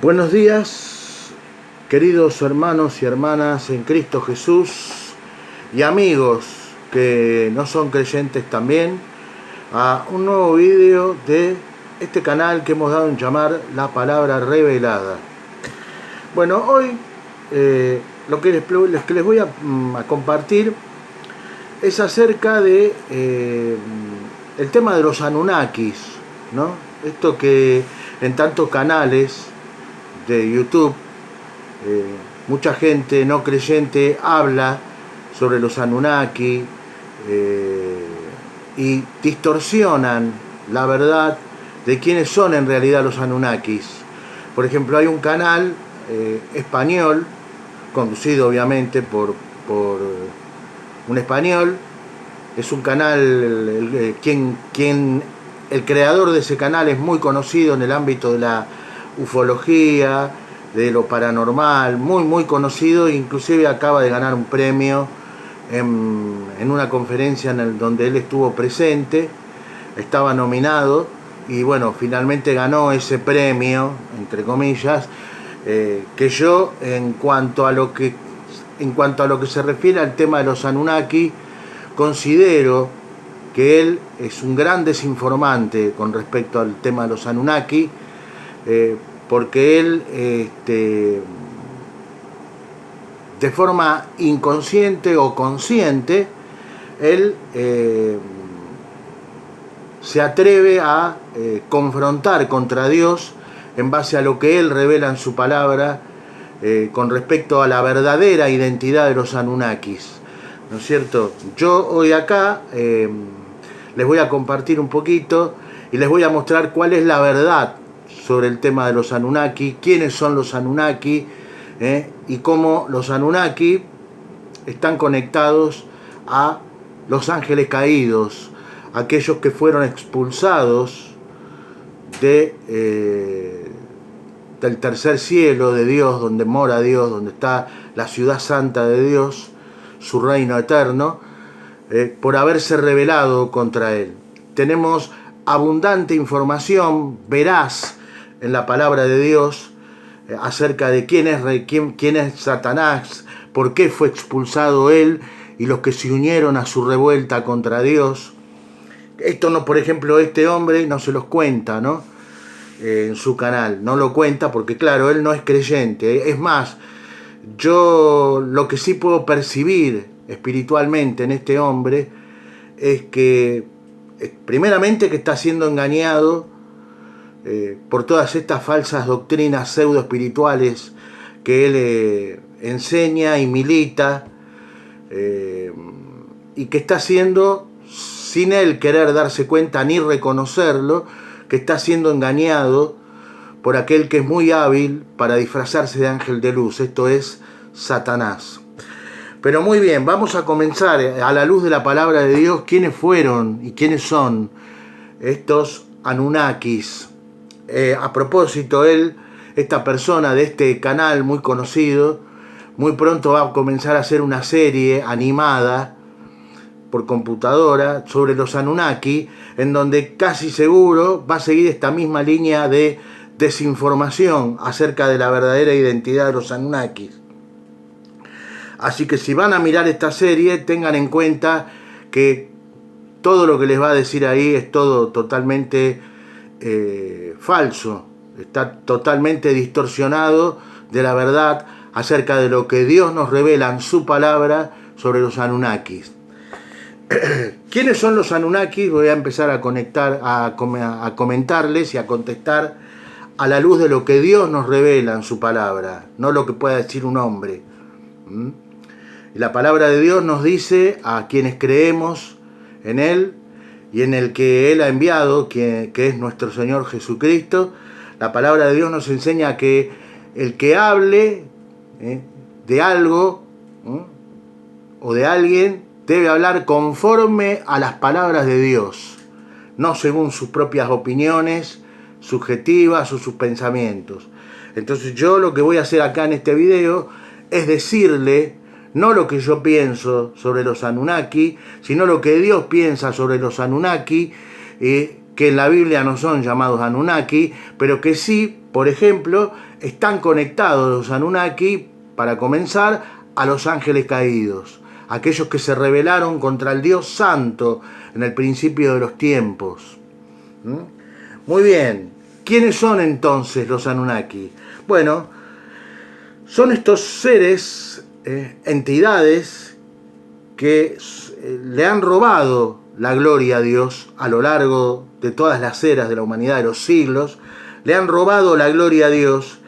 Buenos días, queridos hermanos y hermanas en Cristo Jesús y amigos que no son creyentes también, a un nuevo vídeo de este canal que hemos dado en llamar La Palabra Revelada. Bueno, hoy lo que les voy a compartir es acerca de el tema de los Anunnakis, ¿no? Esto que en tantos canales de YouTube mucha gente no creyente habla sobre los Anunnaki y distorsionan la verdad de quiénes son en realidad los Anunnakis. Por ejemplo, hay un canal español, conducido obviamente por un español. Es un canal, el creador de ese canal es muy conocido en el ámbito de la ufología, de lo paranormal, muy conocido, inclusive acaba de ganar un premio en una conferencia donde él estuvo presente, estaba nominado y bueno, finalmente ganó ese premio, entre comillas, que yo en cuanto a lo que se refiere al tema de los Anunnaki, considero que él es un gran desinformante con respecto al tema de los Anunnaki, porque él de forma inconsciente o consciente, él se atreve a confrontar contra Dios en base a lo que él revela en su palabra con respecto a la verdadera identidad de los Anunnakis, ¿no es cierto? Yo hoy acá les voy a compartir un poquito y les voy a mostrar cuál es la verdad sobre el tema de los Anunnaki, quiénes son los Anunnaki, y cómo los Anunnaki están conectados a los ángeles caídos, aquellos que fueron expulsados del tercer cielo de Dios, donde mora Dios, donde está la ciudad santa de Dios, su reino eterno, por haberse rebelado contra él. Tenemos abundante información veraz en la palabra de Dios acerca de quién es Satanás, por qué fue expulsado él y los que se unieron a su revuelta contra Dios. Esto no, por ejemplo, este hombre no se los cuenta, ¿no? En su canal, no lo cuenta porque claro, él no es creyente. Es más, yo lo que sí puedo percibir espiritualmente en este hombre es que primeramente que está siendo engañado por todas estas falsas doctrinas pseudo espirituales que él enseña y milita, y que está siendo, sin él querer darse cuenta ni reconocerlo, que está siendo engañado por aquel que es muy hábil para disfrazarse de ángel de luz, esto es Satanás. Pero muy bien, vamos a comenzar a la luz de la palabra de Dios quiénes fueron y quiénes son estos Anunnakis. A propósito, esta persona de este canal muy conocido, muy pronto va a comenzar a hacer una serie animada por computadora sobre los Anunnaki, en donde casi seguro va a seguir esta misma línea de desinformación acerca de la verdadera identidad de los Anunnakis. Así que si van a mirar esta serie, tengan en cuenta que todo lo que les va a decir ahí es todo totalmente falso, está totalmente distorsionado de la verdad acerca de lo que Dios nos revela en su palabra sobre los Anunnakis. ¿Quiénes son los Anunnakis? Voy a empezar a comentarles y a contestar a la luz de lo que Dios nos revela en su palabra, no lo que pueda decir un hombre. La palabra de Dios nos dice a quienes creemos en Él y en el que Él ha enviado, que es nuestro Señor Jesucristo. La palabra de Dios nos enseña que el que hable de algo o de alguien debe hablar conforme a las palabras de Dios, no según sus propias opiniones subjetivas o sus pensamientos. Entonces yo lo que voy a hacer acá en este video es decirle no lo que yo pienso sobre los Anunnaki, sino lo que Dios piensa sobre los Anunnaki, que en la Biblia no son llamados Anunnaki, pero que sí por ejemplo, están conectados los Anunnaki, para comenzar, a los ángeles caídos, aquellos que se rebelaron contra el Dios Santo en el principio de los tiempos. Muy bien, ¿quiénes son entonces los Anunnaki? Bueno, son estos seres, entidades que le han robado la gloria a Dios a lo largo de todas las eras de la humanidad, de los siglos. Le han robado la gloria a Dios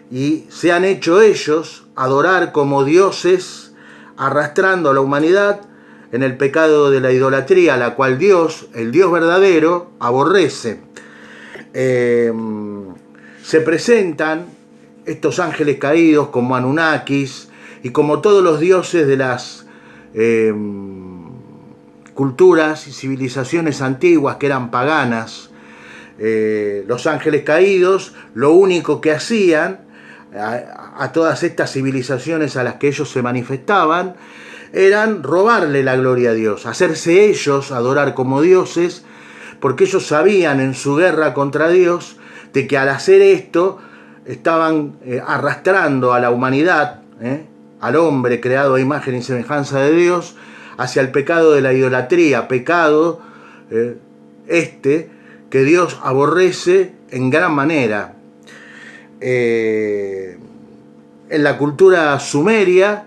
y se han hecho ellos adorar como dioses, arrastrando a la humanidad en el pecado de la idolatría, la cual Dios, el Dios verdadero, aborrece. Se presentan estos ángeles caídos como Anunnakis y como todos los dioses de las culturas y civilizaciones antiguas que eran paganas. Los ángeles caídos lo único que hacían a todas estas civilizaciones a las que ellos se manifestaban eran robarle la gloria a Dios, hacerse ellos adorar como dioses, porque ellos sabían en su guerra contra Dios de que al hacer esto estaban arrastrando a la humanidad, al hombre creado a imagen y semejanza de Dios, hacia el pecado de la idolatría, pecado que Dios aborrece en gran manera. En la cultura sumeria,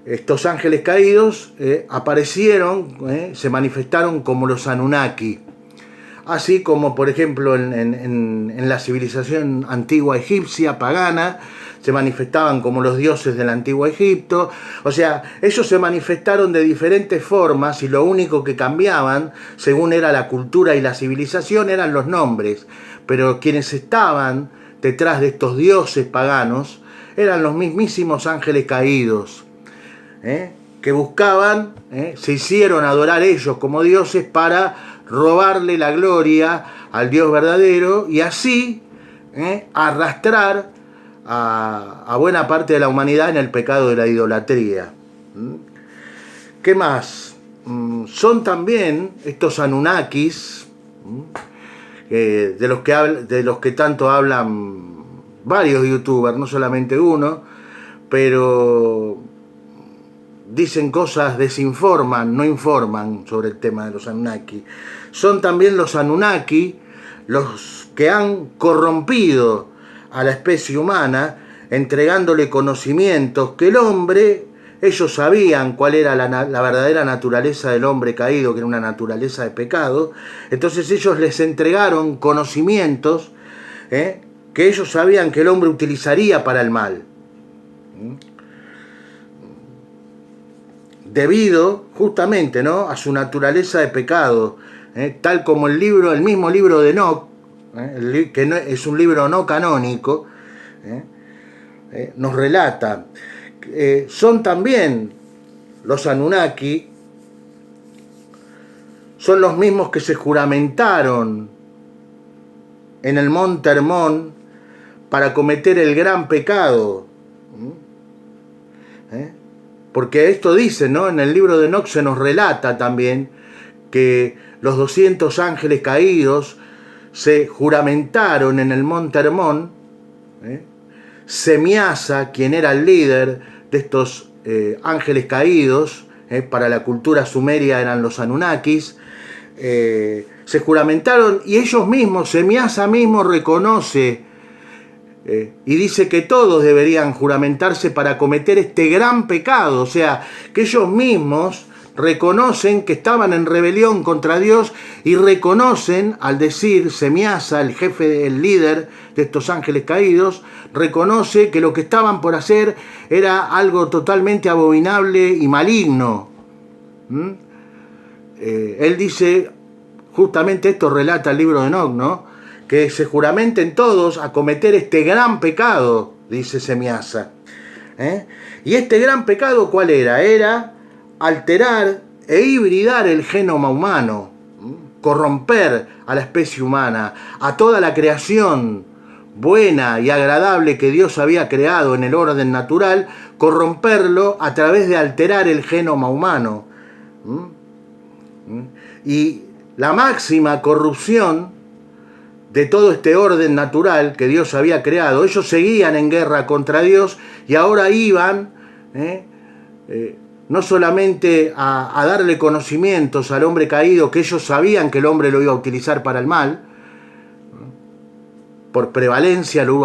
estos ángeles caídos aparecieron, se manifestaron como los Anunnaki. Así como, por ejemplo, en la civilización antigua egipcia, pagana, se manifestaban como los dioses del antiguo Egipto. O sea, ellos se manifestaron de diferentes formas y lo único que cambiaban, según era la cultura y la civilización, eran los nombres. Pero quienes estaban detrás de estos dioses paganos eran los mismísimos ángeles caídos, que buscaban, se hicieron adorar ellos como dioses para robarle la gloria al Dios verdadero y así arrastrar a buena parte de la humanidad en el pecado de la idolatría. ¿Qué más? Son también estos Anunnakis, de los que tanto hablan varios youtubers, no solamente uno, pero dicen cosas, desinforman, no informan sobre el tema de los Anunnaki. Son también los Anunnaki los que han corrompido a la especie humana, entregándole conocimientos que el hombre, ellos sabían cuál era la verdadera naturaleza del hombre caído, que era una naturaleza de pecado. Entonces ellos les entregaron conocimientos que ellos sabían que el hombre utilizaría para el mal. Debido justamente, ¿no?, a su naturaleza de pecado, tal como el mismo libro de Enoc, que no, es un libro no canónico, nos relata. Son también los Anunnaki, son los mismos que se juramentaron en el monte Hermón para cometer el gran pecado. Porque esto dice, ¿no?, en el libro de Enoc se nos relata también que los 200 ángeles caídos se juramentaron en el monte Hermón. Semiasa, quien era el líder de estos ángeles caídos, para la cultura sumeria eran los Anunnakis, se juramentaron y ellos mismos, Semiasa mismo reconoce y dice que todos deberían juramentarse para cometer este gran pecado. O sea, que ellos mismos reconocen que estaban en rebelión contra Dios y reconocen, al decir Semiasa, el jefe, el líder de estos ángeles caídos, reconoce que lo que estaban por hacer era algo totalmente abominable y maligno. Él dice, justamente esto relata el libro de Enoc, ¿no?, que se juramenten todos a cometer este gran pecado, dice Semiasa. Y este gran pecado, ¿cuál era? Era alterar e hibridar el genoma humano, corromper a la especie humana, a toda la creación buena y agradable que Dios había creado en el orden natural, corromperlo a través de alterar el genoma humano. Y la máxima corrupción de todo este orden natural que Dios había creado. Ellos seguían en guerra contra Dios y ahora iban no solamente a darle conocimientos al hombre caído, que ellos sabían que el hombre lo iba a utilizar para el mal, por prevalencia lo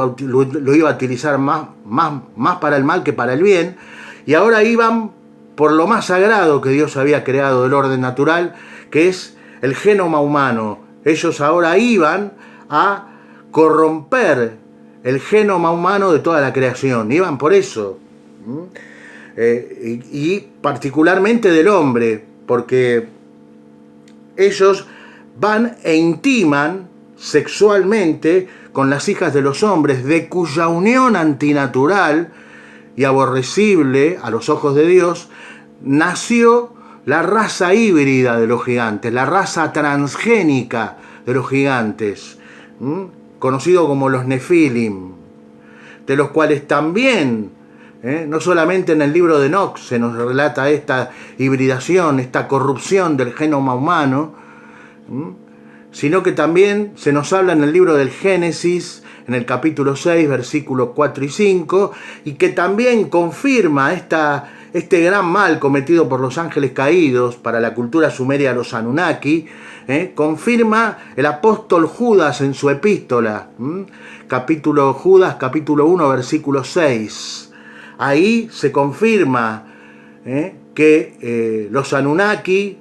iba a utilizar más para el mal que para el bien, y ahora iban por lo más sagrado que Dios había creado del orden natural, que es el genoma humano. Ellos ahora iban a corromper el genoma humano de toda la creación, iban por eso. Y particularmente del hombre, porque ellos van e intiman sexualmente con las hijas de los hombres, de cuya unión antinatural y aborrecible a los ojos de Dios nació la raza híbrida de los gigantes, la raza transgénica de los gigantes, conocido como los Nefilim, de los cuales también, no solamente en el libro de Enoc se nos relata esta hibridación, esta corrupción del genoma humano, sino que también se nos habla en el libro del Génesis, en el capítulo 6, versículos 4 y 5, y que también confirma este gran mal cometido por los ángeles caídos para la cultura sumeria, los Anunnaki, confirma el apóstol Judas en su epístola, Judas capítulo 1, versículo 6. Ahí se confirma que los Anunnaki,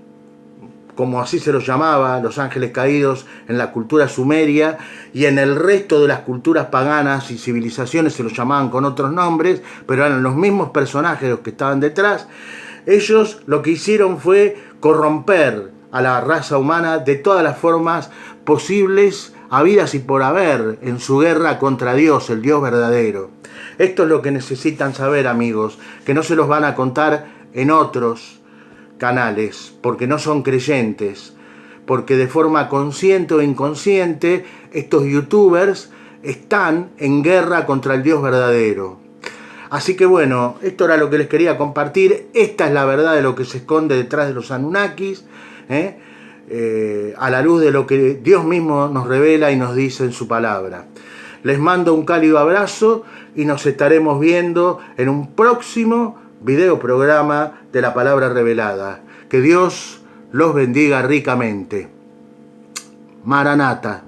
como así se los llamaba, los ángeles caídos en la cultura sumeria, y en el resto de las culturas paganas y civilizaciones se los llamaban con otros nombres, pero eran los mismos personajes los que estaban detrás. Ellos lo que hicieron fue corromper a la raza humana de todas las formas posibles, habidas y por haber, en su guerra contra Dios, el Dios verdadero. Esto es lo que necesitan saber, amigos, que no se los van a contar en otros canales, porque no son creyentes, porque de forma consciente o inconsciente estos youtubers están en guerra contra el Dios verdadero. Así que bueno, esto era lo que les quería compartir. Esta es la verdad de lo que se esconde detrás de los Anunnakis, a la luz de lo que Dios mismo nos revela y nos dice en su palabra. Les mando un cálido abrazo y nos estaremos viendo en un próximo video programa de la palabra revelada. Que Dios los bendiga ricamente. Maranata.